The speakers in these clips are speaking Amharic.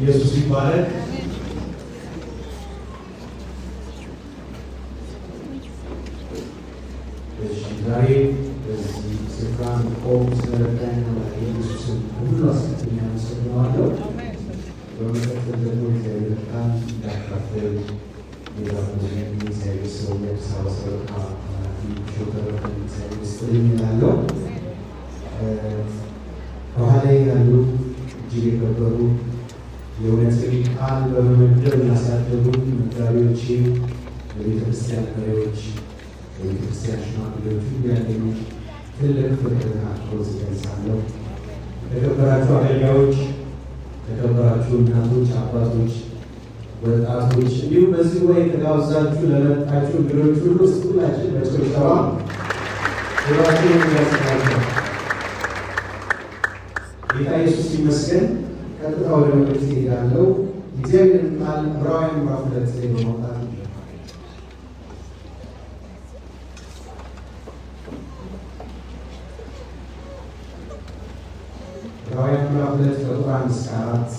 ኢየሱስ ይባረክ። ዛሬ በዚህ ስፍራ ቆም ስለረዳኝ ኢየሱስን ሁሉ አስቀድሜ አመሰግነዋለሁ። በመቀጠል ደግሞ እግዚአብሔር ቃል እንዳካፍል የጋበዘኝ እግዚአብሔር ሰው የአዲስ አበባ ሰበካ ኃላፊ ሾተረፈ እግዚአብሔር ይስጥልኝ እላለሁ። ከኋላዬ ያሉ እጅግ የከበሩ የእውነትን ቃል በመመደብ ያሳደጉ መጋቢዎቼ፣ የቤተክርስቲያን መሪዎች፣ የቤተክርስቲያን ሽማግሌዎች ያለኝ ትልቅ ፍቅርና አክብሮት እገልጻለሁ። የተከበራችሁ አገልጋዮች፣ የተከበራችሁ እናቶች፣ አባቶች፣ ወጣቶች እንዲሁም በዚህ ወይ ተጋብዛችሁ ለመጣችሁ እንግዶች ሁሉ ሁላችን በጭብጨባ ሁላችሁም ያስባችሁ። ጌታ ኢየሱስ ይመስገን። ቀጥታ ወደ መልእክት እሄዳለሁ። እግዚአብሔርን ቃል ዕብራውያን ምዕራፍ 2 ላይ በማውጣት ዕብራውያን ምዕራፍ 2 ከቁጥር 1 እስከ 4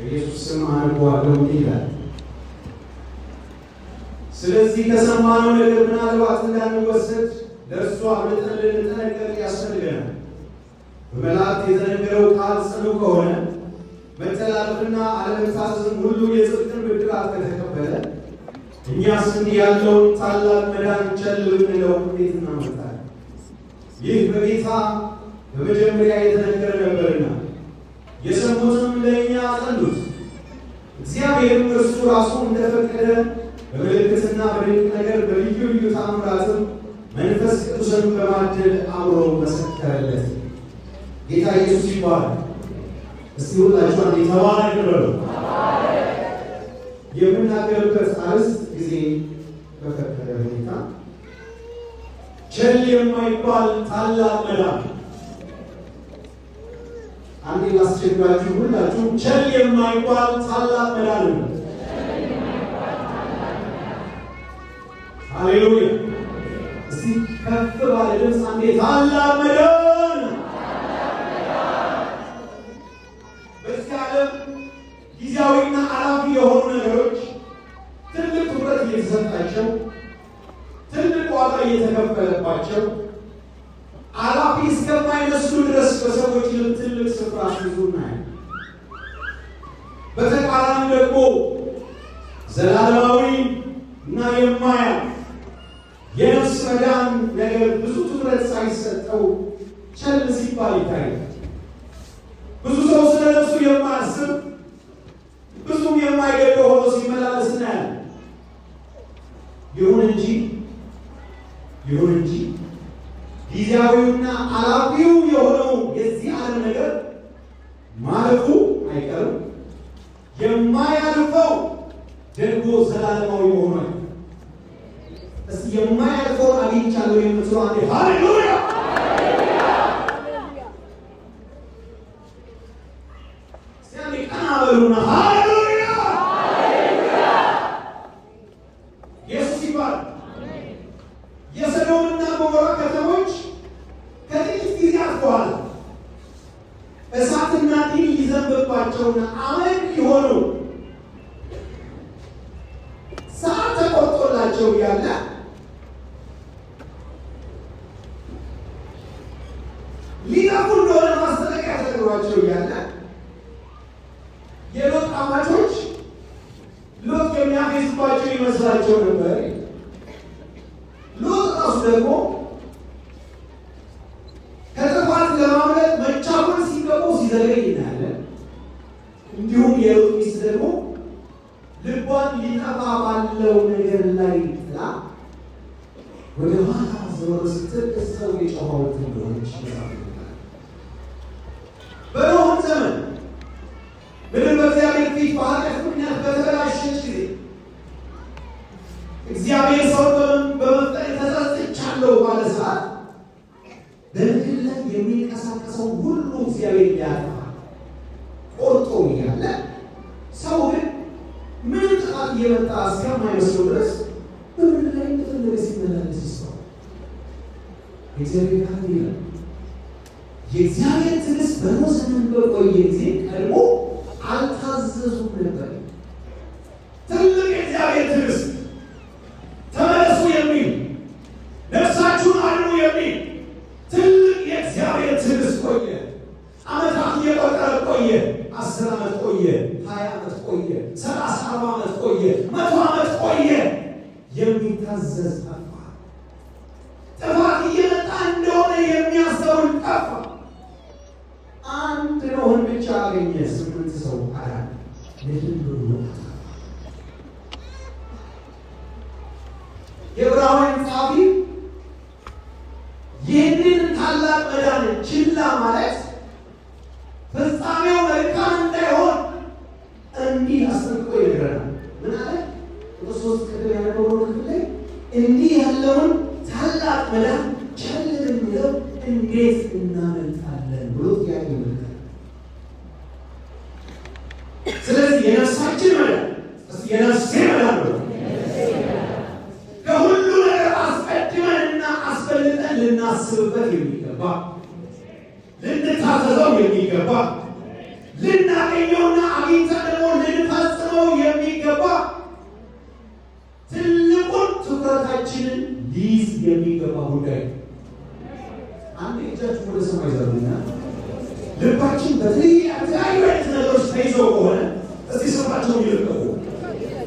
ኢየሱስ ስም አንቧለው ይላል። ስለዚህ ከሰማነው ነገር ምናልባት እንዳንወሰድ ለእርሱ አብልጠን ልንጠነቀቅ ያስፈልገናል። በመላእክት የተነገረው ቃል ጽኑ ከሆነ መተላለፍና አለመታዘዝም ሁሉ የጽድቅን ብድራት ከተቀበለ እኛስ እንዲህ ያለውን ታላቅ መዳን ቸል ብንለው እንዴት እናመልጣለን? ይህ በጌታ በመጀመሪያ የተነገረ ነበርና የሰሙትም ለእኛ አጸኑት። እግዚአብሔርም እርሱ ራሱ እንደፈቀደ በምልክትና በድንቅ ነገር በልዩ ልዩ ተአምራትም መንፈስ ቅዱስን በማደል አብሮ መሰከረለት። ጌታ ኢየሱስ ይባላል። እስቲ ሁላችሁ አንዴ ተባረክ በሉ። የምናገርበት አርዕስት ጊዜ በፈቀደ ሁኔታ ቸል የማይባል ታላቅ መዳን። አንዴ ላስቸግራችሁ ሁላችሁ ቸል የማይባል ታላቅ መዳን ነው። ሃሌሉያ! እስቲ ከፍ ባለ ድምፅ አንዴ ታላቅ መዳን። በዚህ ዓለም ጊዜያዊና አላፊ የሆኑ ነገሮች ትልቅ ትኩረት እየተሰጣቸው፣ ትልቅ ዋጋ እየተከፈለባቸው አላፊ እስከማይመስሉ ድረስ በሰዎች ልብ ትልቅ ስፍራ ሲይዙ እናያለን። በተቃራኒ ደግሞ ዘላለማዊ እና የማያልፍ የነፍስ መዳን ነገር ብዙ ትኩረት ሳይሰጠው ቸል ሲባል ይታያል። ብዙ ሰው ስለ ነፍሱ የማያስብ ብዙም የማይገደው ሆኖ ሲመላለስ እናያለን። ይሁን እንጂ ጊዜያዊውና አላፊው የሆነው የዚህ ዓለም ነገር ማለፉ አይቀርም። የማያልፈው ደግሞ ዘላለማዊ ሆኗል። እስቲ የማያልፈውን አግኝቻለሁ የምትለው አንዴ ሃሌሉያ! እስቲ ቀና በሉና ሃሌሉያ! ኢየሱስ ይባል። የሰዶምና ገሞራ ከተሞች ከጥቂት ጊዜያት በኋላ እሳትና ጢን ሊዘንብባቸውና አመድ ሊሆኑ ሰዓት ተቆርጦላቸው ያለ ሊጠፉ እንደሆነ ማስጠንቀቂያ ተነግሯቸው ያለ የሎጥ አማቾች ሎጥ የሚያፌዝባቸው ይመስላቸው ነበር። ሎጥ ራሱ ደግሞ ከጥፋት ለማምለጥ መቻኮል ሲገቡ ሲዘገይ እናያለን። እንዲሁም የሎጥ ሚስት ደግሞ ልቧን ሊጠፋ ባለው ነገር ላይ ጥላ ወደ ኋላ ዞር ስትል ሰው የጮኸው እንደሆነች በኖህ ዘመን ምድር በእግዚአብሔር ፊት በኃጢአት ምክንያት በተበላሸች ጊዜ እግዚአብሔር ሰውን በመፍጠር ተጸጽቻለሁ ባለ ሰዓት በምድር ላይ የሚንቀሳቀሰው ሁሉ እግዚአብሔር ያጠፋል ቆርጦ እያለ ሰው ግን ምን ጥፋት እየመጣ እስከማይመስለው ድረስ በምድር ላይ እንደፈለገ ሲመላለስ ይስተዋል። እግዚአብሔር ቃል ይላል የእግዚአብሔር ትዕግስት በኖህ ዘመን በቆየ ጊዜ ቀድሞ አልታዘዙም ነበር። ትልቅ የእግዚአብሔር ትዕግስት ተመለሱ የሚል ነፍሳችሁን አድኑ የሚል ትልቅ የእግዚአብሔር ትዕግስት ቆየ። ዓመታት እየቆጠረ ቆየ። 10 ዓመት ቆየ፣ 20 ዓመት ቆየ፣ 30 40 ዓመት ቆየ፣ 100 ዓመት ቆየ። የሚታዘዝ ጠፋ። ጥፋት እየመጣ እንደሆነ የሚያስተውል ጠፋ። አንድ ኖህን ብቻ አገኘ። 8 ሰው አዳነ። ለምን ብሎ የዕብራውያን ጸሐፊ ይህንን ታላቅ መዳን ችላ ማለት ፍጻሜው መልካም እንዳይሆን እንዲህ አስጠንቅቆ ይነግረናል። ምን አለ? ቁጥር 3 ቅድም ያነበብነው ክፍል ላይ እንዲህ ያለውን ታላቅ መዳን ቸል ብንለው እንዴት እናመልጣለን ብሎ ጥያቄ ይመልሳል። ስለዚህ የነፍሳችን መዳን የነፍሴ መዳን ነው ከሁሉ ነገር አስቀድመንና አስበልጠን ልናስብበት የሚገባ ልንታዘዘው የሚገባ ልናገኘውና አግኝተን ደግሞ ልንፈጽመው የሚገባ ትልቁን ትኩረታችንን ሊይዝ የሚገባ ጉዳይ። አንድ እጃችሁ ወደ ሰማይ ዘሩና ልባችን በተለያዩ አይነት ነገሮች ተይዘው ከሆነ እስቲ ስራቸውን ይልቀቁ።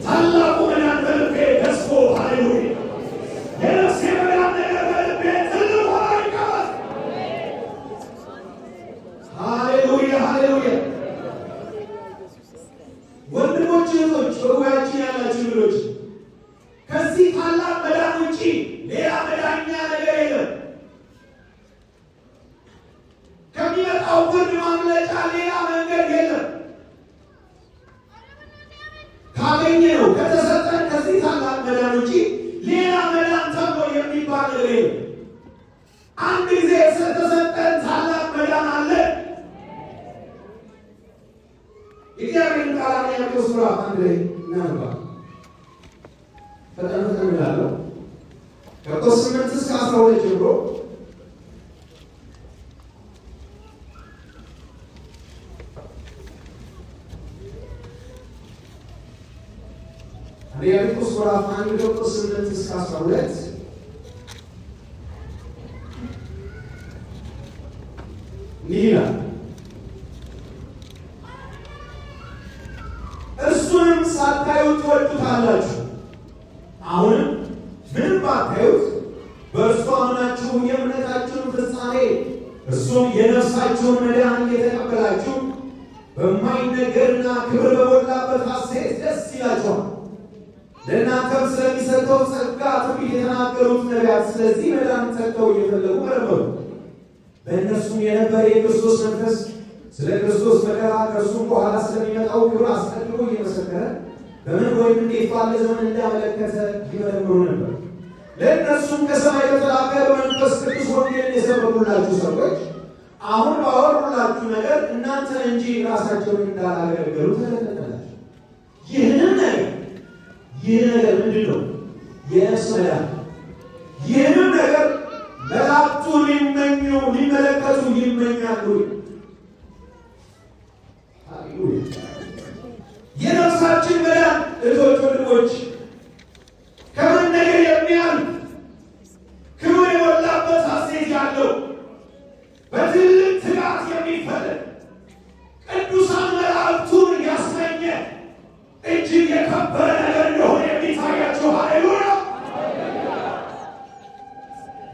ታላቁ መዳን በልቤ ደስፎ ሃሌሉያ የነፍሴ መዳን ነገር በልቤ ትልቅ ሆኖ ይቀመጥ። ሃሌሉያ ሃሌሉያ። ወንድሞች እህቶች፣ በጉባኤያችን ያላችሁ ልጆች ከዚህ ታላቅ መዳን ውጪ ሌላ መዳኛ ነገር የለም። ከሚመጣው ፍርድ ማምለጫ ሌላ መንገድ የለም። ካገኘነው ከተሰጠን ከዚህ ታላቅ መዳን ውጪ ሌላ መዳን ተብሎ የሚባል ነገር የለም። አንድ ጊዜ ስለተሰጠን ታላቅ መዳን አለ። እግዚአብሔርን ቃል ያዕቆብ ምዕራፍ 1 ላይ እናነባለን። ፈጠን እላለሁ። ከቁጥር 8 እስከ 12 ጀምሮ ያዕቆብ ምዕራፍ 1 ከቁጥር 8 እስከ 12 ይላል። እርሱንም ሳታዩት ትወዱታላችሁ። አሁንም ምንም ባታዩት በእርሱ አምናችሁ የእምነታችሁን ፍጻሜ እርሱም የነፍሳችሁን መዳን እየተቀበላችሁ በማይነገርና ክብር በሞላበት ሐሴት ደስ ይላችኋል። ለእናንተም ስለሚሰጠው ጸጋ ትንቢት የተናገሩት ነቢያት ስለዚህ መዳን ሰጥተው እየፈለጉ መረመሩ። በእነርሱም የነበረ የክርስቶስ መንፈስ ስለ ክርስቶስ መከራ ከእርሱም በኋላ ስለሚመጣው ክብር አስቀድሞ እየመሰከረ በምን ወይም እንዴት ባለ ዘመን እንዳመለከተ ይመረምሩ ነበር። ለእነርሱም ከሰማይ በተላከ በመንፈስ ቅዱስ ወንጌልን የሰበኩላችሁ ሰዎች አሁን ባወሩላችሁ ነገር እናንተን እንጂ ራሳቸውን እንዳላገለገሉ ተለጠላችሁ። ይህ ነገር ምንድን ነው? የነፍስ መዳን። ይህንም ነገር መላእክቱ ሊመለከቱ ይመኛሉ። የነፍሳችን መዳን እህቶች፣ ወንድሞች ከመነገር የሚያልፍ ክብር የሞላበት ሐሴት ያለው በትልቅ ትጋት የሚፈለግ ቅዱሳን መላእክቱን ያስመኘ እጅግ የከበረ ነገር እንደሆነ የሚታያቸው። ሃሌሉያ።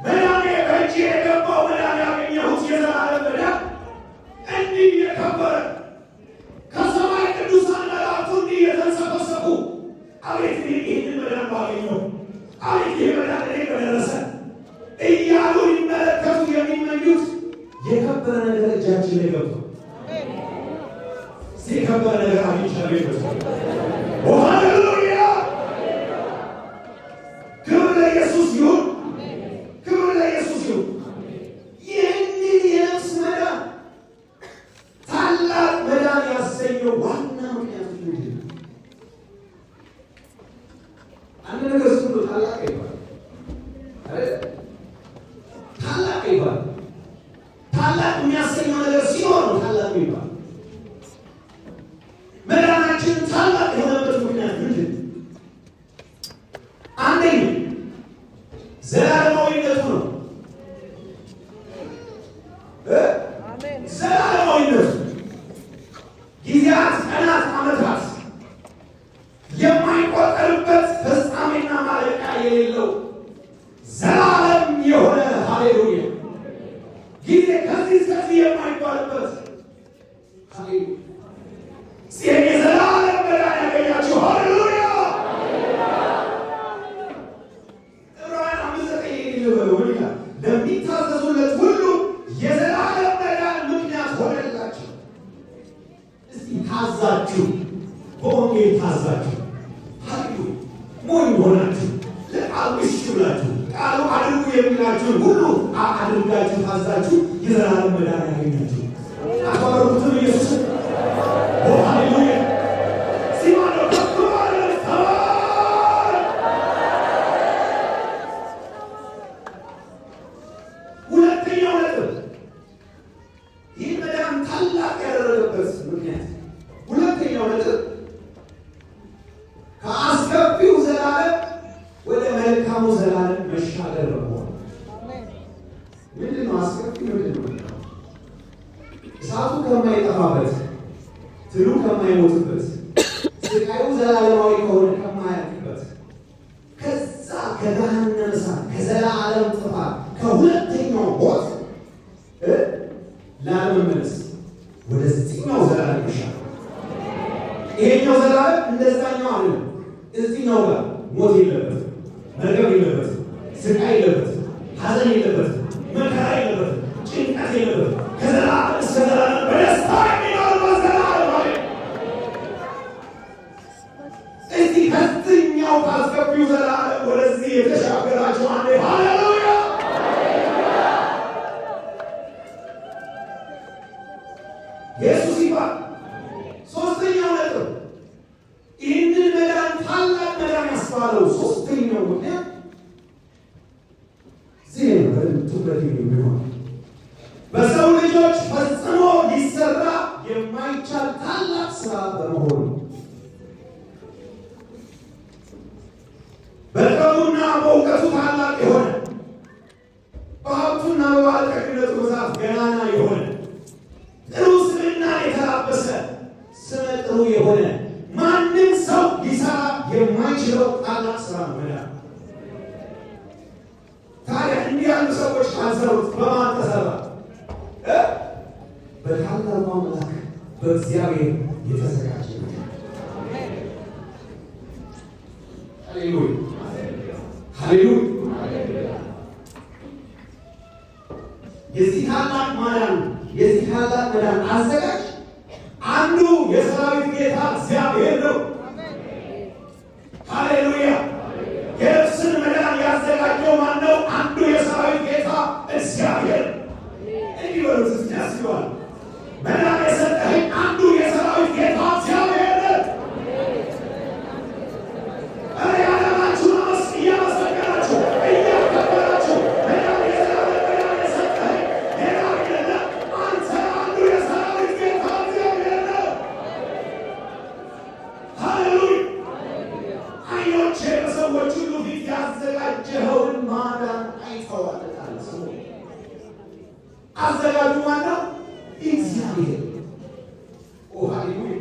መዳኔ በእጅ የገባው መዳን ያገኘሁት የዘላለም መዳን እንዲህ የከበረ ከሰማይ ቅዱሳን መላእክቱ እንዲህ የተንሰፈሰፉ አቤት ይህንን መዳን ባገኘሁ፣ አቤት ይህ መዳን እኔ በደረሰ እያሉ ሊመለከቱ የሚመኙት የከበረ ነገር እጃችን ላይ ገብቶ የከበረ ነገር አግኝቻለሁ ይመስላል። ሃሌሉያ። ክብር ለኢየሱስ ይሁን፣ ክብር ለኢየሱስ ይሁን። ይህንን የነፍስ መዳን ታላቅ መዳን ያሰኘው ዋና ምክንያቱ ምንድን ነው? ታላቅ ይባል። ታላቅ የሚያሰኘው ነገር ሲኖር ነው ታላቅ ይባል። መዳናችን ታላቅ የሆነበት ምክንያት ምንድን ነው? አንደኛ ዘላለማዊነቱ ነው። ዘላለማዊነቱ ጊዜያት፣ ቀናት፣ ዓመታት የማይቆጠርበት ፍጻሜና ማለቂያ የሌለው ዘላለም የሆነ ሃሌሉያ ጊዜ ከዚህ እስከዚህ የማይባልበት ሃሌሉያ የዘላለም መዳን ያገኛችሁ ሃሌሉያ። ዕብራውያን 5:9 ለሚታዘዙለት ሁሉ የዘላለም መዳን ምክንያት ሆነላቸው። እስቲ ታዛችሁ፣ በወንጌል ታዛችሁ ሃሌሉያ ሞኝ ሆናችሁ ለቃሉ እሺ ብላችሁ ቃሉ አድርጉ የሚላችሁን ሁሉ አድርጋችሁ ታዛችሁ የዘላለም መዳን ያገኛችሁ አባሩትም ኢየሱስ ሃሌሉያ ሲማዶ ከፍቷል። ሁለተኛው ነጥብ ይህ መዳን ታላቅ ያደረገበት ምክንያት ሁለተኛው ነጥብ ከአስከፊው ዘላለም ወደ መልካሙ ዘላለም መሻገር ነው። ምንድን ነው አስከፊ? ምንድን ነው? እሳቱ ከማይጠፋበት፣ ትሉ ከማይሞትበት፣ ስቃዩ ዘላለማዊ ከሆነ ከማያልቅበት ከዛ ከገሃነመ እሳት ከዘላለም ጥፋት ከሁለተኛው ሞት ላለመመለስ ወደዚህኛው ዘላለም መሻገር። ይሄኛው ዘላለም እንደዛኛው አይደለም። እዚህኛው ጋር ሞት የለበትም፣ መርገም የለበትም፣ ስቃይ የለበትም፣ ሐዘን የለበትም፣ መከራ የለበትም፣ ጭንቀት የለበትም። ከዘላለም እስከ ዘላለም በደስታ የሚኖርበት ዘላለም አለ። እዚህ ከዚህኛው ካስገቢው ዘላለም ወደዚህ የተሻገራችሁ አንዴ ሃሌሉያ። ኢየሱስ ይባል። ሶስተኛው ነጥብ ይህንን መዳን ታላቅ መዳን ያስባለው ሶስተኛው ምክንያት እዚህ ነው። ትኩረት የሚሆን በሰው ልጆች ፈጽሞ ሊሰራ የማይቻል ታላቅ ስራ በመሆኑ በጥበቡና በእውቀቱ ታላቅ የሆነ በሀብቱና በባለጠግነቱ ብዛት ገናና የሆነ ጥሩ ስምና የተላበሰ ስመ ጥሩ የሆነ ማንም ሰው ሊሰራ የማይችለው ታላቅ ስራ ነው መዳን። ታዲያ እንዲህ ያሉ ሰዎች ካልሰሩት በማን ተሰራ? በታላቁ አምላክ በእግዚአብሔር የተዘጋጀ ነው። ሃሌሉያ ሃሌሉያ። የዚህ ታላቅ ማዳን የዚህ ታላቅ መዳን አዘጋጅ አንዱ የሰራዊት ጌታ እግዚአብሔር ነው። ሃሌሉያ። የነፍስን መዳን ያዘጋጀው ማን ነው? አንዱ የሰራዊት ጌታ እግዚአብሔር። እንዲህ በሉት እስኪ ያስባል። መዳን የሰጠኸኝ አንዱ የሰራዊት ጌታ እግዚአብሔር ነው። እኔ ያለማችሁን እያመሰገናችሁ እያከበራችሁ መዳን የሰጠኸኝ ሌላ አይደለም፣ አንተ አንዱ የሰራዊት ጌታ እግዚአብሔር ነው። ሃሌሉያ። ዓይኖቼ በሰዎች ሁሉ ፊት ያዘጋጀኸውን ማዳን አይተዋል። አዘጋጁ ማነው? እግዚአብሔር። ሃሌሉያ።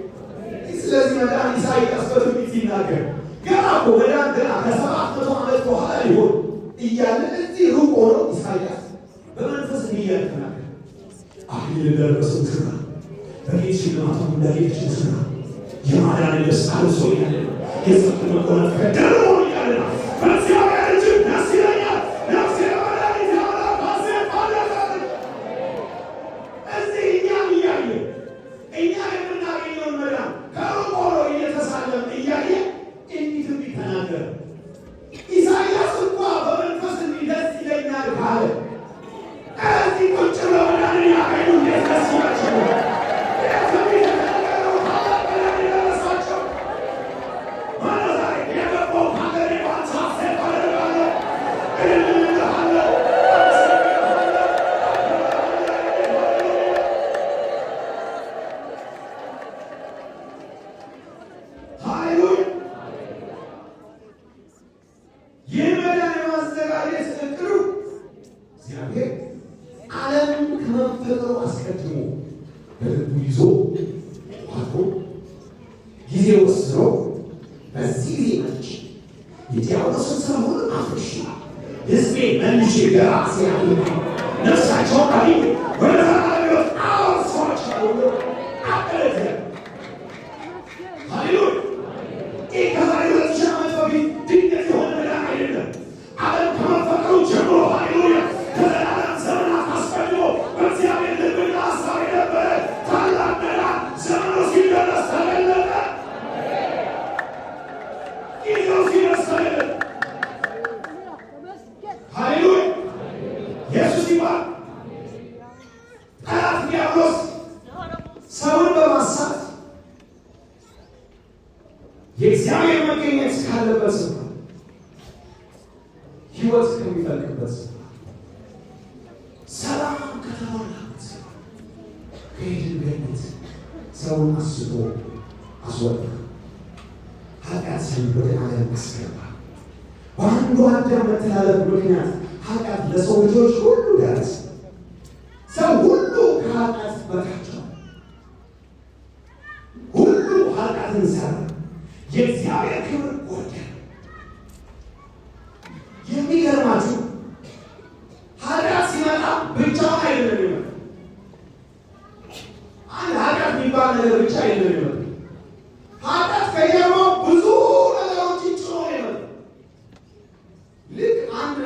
ስለዚህ መዳን ኢሳይያስ በትንቢት ሲናገር ገና እኮ መዳን ገና ከ700 ዓመት በኋላ ሊሆን እያለ እዚህ ሩቅ ሆኖ ኢሳይያስ በመንፈስ እያለ ተናገረ። አክሊል ለበሰው ሙሽራ በጌጥ ሽልማቱ እንዳጌጠች ሙሽራ የማዳን ልብስ አልብሶኛል፣ የጽድቅ መጎናጸፊያ ደርቦ እያለ ነው። በእግዚአብሔር እጅ ደስ ይለኛል፣ ነፍሴ በመድኃኒቴ አምላክ ሐሴት ታደርጋለች። እዚህ እኛም እያየ እኛ የምናገኘውን መዳን ከሩቅ ሆኖ እየተሳለም እያየ እንዲህ ትንቢት ተናገረ። ኢሳይያስ እንኳ በመንፈስ እንዲህ ደስ ይለኛል ካለ እዚህ ቁጭ ብለው መዳንን ያገኙ እንዴት ደስ ይላቸው? ትንቢት የተናገረው ታላቅ መዳን የደረሳቸው ማለት ዛሬ የገባው ከመፈጠሩ አስቀድሞ በልቡ ይዞ ዋቶ ጊዜ ወስኖ በዚህ ጊዜ መች የዲያብሎስን ስራ ሁሉ አፍርሽ ሕዝቤ መልሼ ለራሴ ያለ ነፍሳቸውን አግኝ ወደ ተራራዎች አወርሳቸዋለሁ ብሎ አቀለጠ። ሃሌሉያ! ይህ ከዛሬ 2000 ዓመት በፊት ድንገት የሆነ ነገር አይደለም። ዓለም ከመፈጠሩ ጀምሮ ሃሌሉያ ከዘላለም ዘመናት አስቀድሞ በእግዚአብሔር ልብና ሐሳብ የነበረ ታላቅ ነገር ዘመኑ ሲደርስ ተገለጠ። ጊዜው ሲደርስ ተገለጠ። ሃሌሉያ! ኢየሱስ ይባል። ጠላት ዲያብሎስ ሰውን በማሳት የእግዚአብሔር መገኘት ካለበት ስፍራ ሕይወት ከሚፈልቅበት ስፍራ ሰላም ከተሞላበት ስፍራ ከኤድን ገነት ሰውን አስቶ አስወጣ። ኃጢአት ወደ ዓለም አስገባ። በአንዱ አዳም መተላለፍ ምክንያት ኃጢአት ለሰው ልጆች ሁሉ ደረሰ። ሰው ሁሉ ከኃጢአት በታች ነው። ሁሉ ኃጢአትን ሰራ። የእግዚአብሔር ክብር ጎደለ። የሚገርማችሁ ኃጢአት ሲመጣ ብቻውን አይደለም ይመጣ። አንድ ኃጢአት የሚባል ነገር ብቻ አይደለም ይመጣ። ኃጢአት ከጀርባው ብዙ ነገሮችን ጭኖ ይመጣ። ልክ አንድ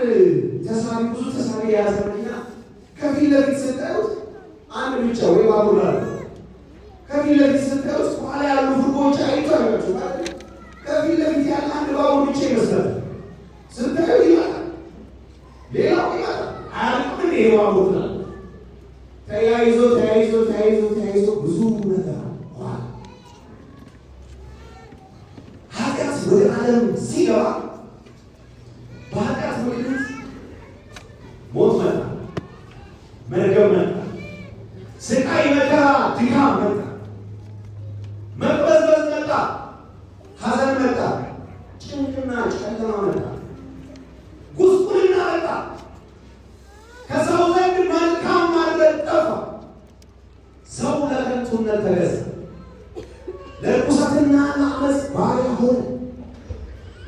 ተሳቢ ብዙ ተሳቢ የያዘ መኪና ከፊት ለፊት ስታዩት አንድ ብቻ ወይ ባቡር አለ። ከፊት ለፊት ስታዩት ኋላ ያሉ ፍርጎች አይታያችሁ ማለት ከፊት ለፊት ያለ አንድ ባቡር ብቻ ይመስላል። ስታዩ ይመጣል፣ ሌላው ይመጣል። አያልቅም። ይሄ ባቡር ነው። ተያይዞ ተያይዞ ተያይዞ ተያይዞ ብዙ ነገር ኋላ ኃጢአት ወደ ዓለም ሲገባ በኃጢአት ምክንያት ሞት መጣ፣ መርገም መጣ፣ ስቃይ መጣ፣ ድካም መጣ፣ መቅበዝበዝ መጣ፣ ሐዘን መጣ፣ ጭንቅና ጨለማ መጣ፣ ጉስቁልና መጣ። ከሰው ዘንድ መልካም ማድረግ ጠፋ። ሰው ለከንቱነት ተገዛ፣ ለርኩሰትና ለዓመፅ ባሪያ ሆነ።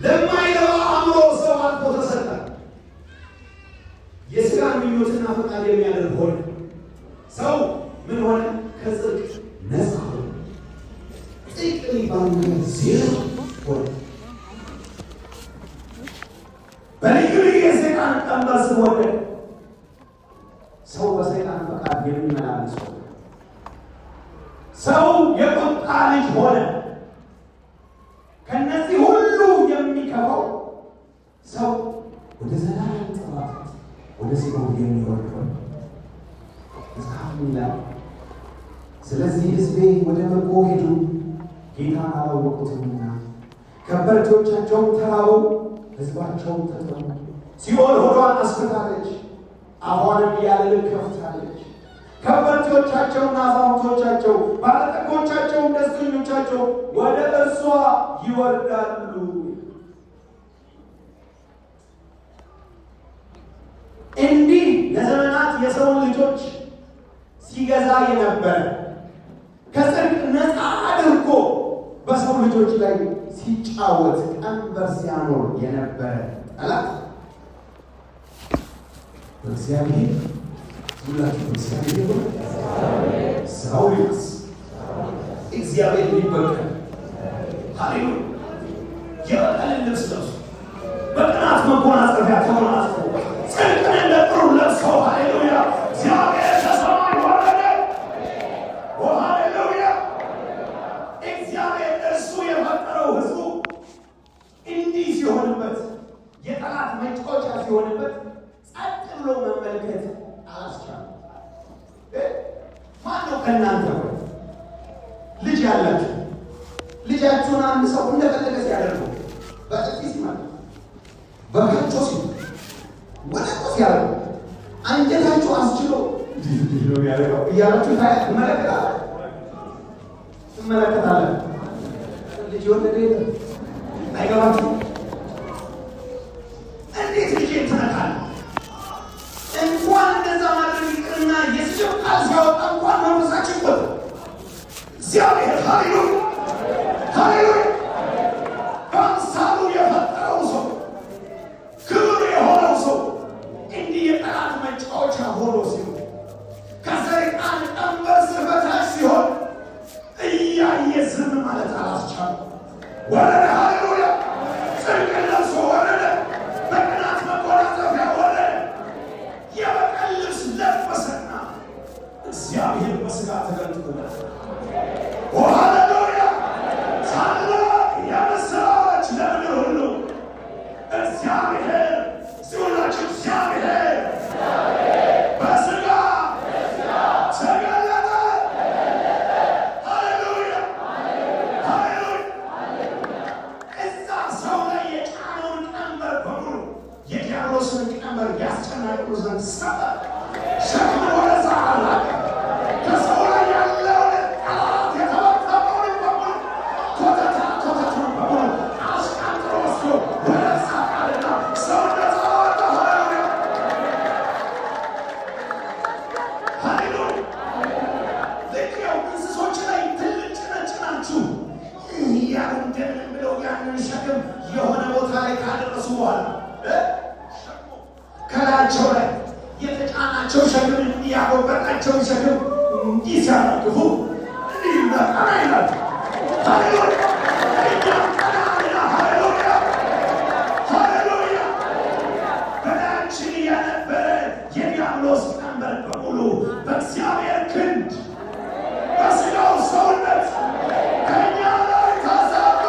ለማይረባ አእምሮ ሰው አልፎ ተሰጠ። የሥጋን ምኞትና ፈቃድ የሚያደርግ ሆነ። ሰው ምን ሆነ? ከጽድቅ ነፃ ሆነ። ጽድቅ የሚባል ነገር ዜሮ ሆነ። በልዩ ልዩ የሰይጣን ቀንበር ስር ወደቀ። ሰው በሰይጣን ፈቃድ የሚመላለስ ሆነ። ሰው የቁጣ ልጅ ሆነ። ከነዚህ ሁሉ የሚከፋው ሰው ወደ ዘላለም ጥፋት ወደ ሲኦል የሚወርድ ሆነ። ስለዚህ ሕዝቤ ወደ ምርኮ ሄዱ፣ ጌታን አላወቁትምና። ከበርቴዎቻቸውም ተራቡ፣ ሕዝባቸውም ተጠሙ። ሲኦል ሆዷን አስፈታለች፣ አፏንም ያለ ልክ ከፍታለች። ከበርቴዎቻቸውና አዛውንቶቻቸው፣ ባለጠጎቻቸውም ደስተኞቻቸው ወደ እርሷ ይወርዳሉ። እንዲህ ለዘመናት የሰውን ልጆች ሲገዛ የነበረ ከጽድቅ ነፃ አድርጎ በሰው ልጆች ላይ ሲጫወት ቀንበር ሲያኖር የነበረ ጠላት እግዚአብሔር ሁላችሁ እግዚአብሔር ሳውልስ እግዚአብሔር ሊበቀል ሃሌሉያ የበቀልን ልብስ ለብሶ በቅናት መጎናጸፊያ ተጎናጽፎ ጽድቅን እንደ ጥሩ ለብሰው ሃሌሉያ እግዚአብሔር ከሰማይ ወረደ። ሃሌሉያ እግዚአብሔር እርሱ የፈጠረው ሕዝቡ እንዲህ ሲሆንበት የጠላት መጫወቻ ሲሆንበት ጸጥ ብሎ መመልከት አላስቻለም። ማነው ከእናንተ ልጅ ያላችሁ ልጃችሁን አንድ ሰው እንደፈለገ ሲያደርገው በጥፊ ሲመጣ በካቾ ሲሆን ወደ ቆስ ያለው አንጀታችሁ አስችሎ እያላችሁ ትመለከታለን። ልጅ ወለደ አይገባችሁ። እንዴት ልጅ ትነካለህ? እንኳን እንደዛ ማድረግ ይቅርና አንችም ቃል ሲያወጣ እንኳን መንፈሳችን ወጥ እግዚአብሔር ሃሌሉያ ሃሌሉያ በአምሳሉ የፈጠረው ሰው ክብር የሆነው ሰው እንዲህ የጠላት መጫወቻ ሆኖ ሲሆን ከሰይጣን ቀንበር በታች ሲሆን እያየ ዝም ማለት አላስቻለም። ወረደ ሃሌሉያ ጽድቅ ለብሶ ወረደ። በቅናት መጎናጸፊያ ወረደ። የበቀል ልብስ ለበሰና እግዚአብሔር በሥጋ ተገልጦለታል። ሃሌሉያ ታላቅ የምስራች ለምድር ሁሉ እግዚአብሔር ሲሆናችሁ እግዚአብሔር በሥጋ ተገለጠ። ሃሌሉያ ሃሌሉያ እዛ ሰው ላይ የጫነውን ቀንበር በሙሉ የዲያብሎስን ቀንበር ያስጨናቅሉ ዘንድ ሰጠ። ሸክም ወደዛ አላቀ። ከሰው ላይ ያለውን ጠላት የተበተበውን በሙሉ ኮተቱን በሙሉ አስቀንጥሮ ወስዶ ወደዛ ቃልና ሰው ነፃ ወጣ። ሃሌሉያ ሃሌሉያ ልክ ያው እንስሶች ላይ ትልቅ ጭነት ጭናችሁ እያሉ እንደምን ብለው ያንን ሸክም የሆነ ቦታ ላይ ካደረሱ በኋላ ከላያቸው ላይ የተጫናቸው ሸክም እንዲያጎበጣቸውን ሸክም እንዲህ ሲያረግፉ እንዲህ ቀና ይላል። ሃሌሉያ እኛም ቀና ይላል። ሃሌሉያ ሃሌሉያ በላያችን የነበረ የዲያብሎስ ቀንበር በሙሉ በእግዚአብሔር ክንድ በሥጋው ሰውነት ከእኛ ላይ ተሰበረ።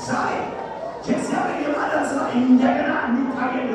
ዛሬ የእግዚአብሔር የማዳን ሥራ እንደገና እንዲታየን